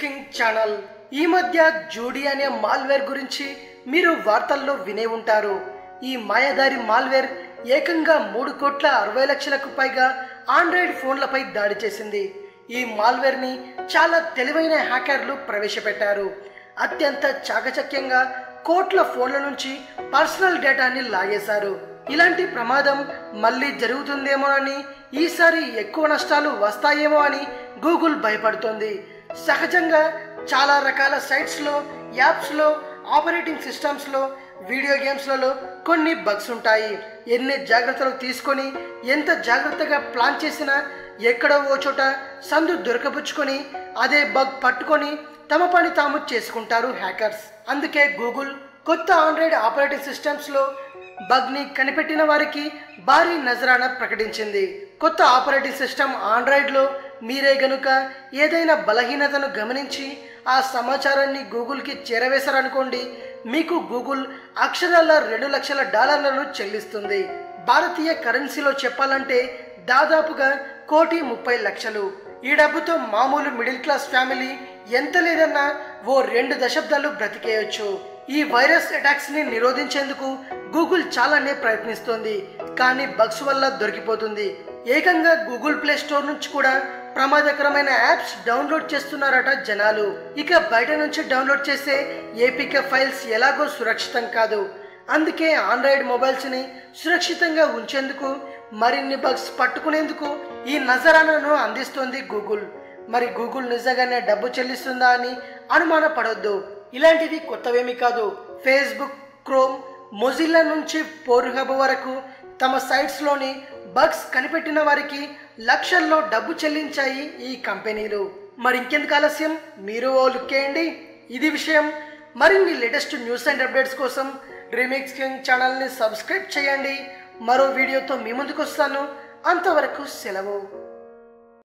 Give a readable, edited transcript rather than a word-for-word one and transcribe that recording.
King channel ఈ మధ్య Judy అనే మాల్వేర్ గురించి మీరు వార్తల్లో వినే ఉంటారు. ఈ మాయాదారి మాల్వేర్ ఏకంగా 3,60,00,000కు పైగా ఆండ్రాయిడ్ ఫోన్లపై దాడి చేసింది. ఈ మాల్వేర్ ని చాలా తెలివైన హ్యాకర్లు ప్రవేశపెట్టారు. అత్యంత చాకచక్యంగా కోట్ల ఫోన్ల నుంచి పర్సనల్ డేటాని లాగేశారు. ఇలాంటి ప్రమాదం మళ్ళీ జరుగుతుందేమోనని, ఈసారి ఎక్కువ నష్టాలు వస్తాయేమో అని గూగుల్ భయపడుతోంది. సహజంగా చాలా రకాల సైట్స్లో, యాప్స్లో, ఆపరేటింగ్ సిస్టమ్స్లో, వీడియో గేమ్స్లలో కొన్ని బగ్స్ ఉంటాయి. ఎన్ని జాగ్రత్తలు తీసుకొని ఎంత జాగ్రత్తగా ప్లాన్ చేసినా ఎక్కడో ఓ చోట సందు దొరకపుచ్చుకొని అదే బగ్ పట్టుకొని తమ పని తాము చేసుకుంటారు హ్యాకర్స్. అందుకే గూగుల్ కొత్త ఆండ్రాయిడ్ ఆపరేటింగ్ సిస్టమ్స్లో బగ్ని కనిపెట్టిన వారికి భారీ నజరానా ప్రకటించింది. కొత్త ఆపరేటింగ్ సిస్టమ్ ఆండ్రాయిడ్లో మీరే గనుక ఏదైనా బలహీనతను గమనించి ఆ సమాచారాన్ని గూగుల్కి చేరవేశారనుకోండి, మీకు గూగుల్ అక్షరాల $2,00,000 చెల్లిస్తుంది. భారతీయ కరెన్సీలో చెప్పాలంటే దాదాపుగా 1,30,00,000. ఈ డబ్బుతో మామూలు మిడిల్ క్లాస్ ఫ్యామిలీ ఎంత లేదన్నా ఓ 2 దశాబ్దాలు బ్రతికేయొచ్చు. ఈ వైరస్ అటాక్స్ ని నిరోధించేందుకు గూగుల్ చాలానే ప్రయత్నిస్తోంది, కానీ బగ్స్ వల్ల దొరికిపోతుంది. ఏకంగా గూగుల్ ప్లే స్టోర్ నుంచి కూడా ప్రమాదకరమైన యాప్స్ డౌన్లోడ్ చేస్తున్నారట జనాలు. ఇక బయట నుంచి డౌన్లోడ్ చేసే ఏపీకే ఫైల్స్ ఎలాగో సురక్షితం కాదు. అందుకే ఆండ్రాయిడ్ మొబైల్స్ ని సురక్షితంగా ఉంచేందుకు, మరిన్ని బగ్స్ పట్టుకునేందుకు ఈ నజరానాను అందిస్తోంది గూగుల్. మరి గూగుల్ నిజంగానే డబ్బు చెల్లిస్తుందా అని అనుమాన పడొద్దు. ఇలాంటివి కొత్తవేమీ కాదు. ఫేస్బుక్, క్రోమ్, మొజిల్లా నుంచి పోర్న్హబ్ వరకు తమ సైట్స్లోని బగ్స్ కనిపెట్టిన వారికి లక్షల్లో డబ్బు చెల్లించాయి ఈ కంపెనీలు. మరి ఇంకెందుకు ఆలస్యం, మీరు ఓ లుక్ వేయండి. ఇది విషయం. మరిన్ని లేటెస్ట్ న్యూస్ అండ్ అప్డేట్స్ కోసం రీమిక్స్ కింగ్ ఛానల్ని సబ్స్క్రైబ్ చేయండి. మరో వీడియోతో మీ ముందుకు వస్తాను. అంతవరకు సెలవు.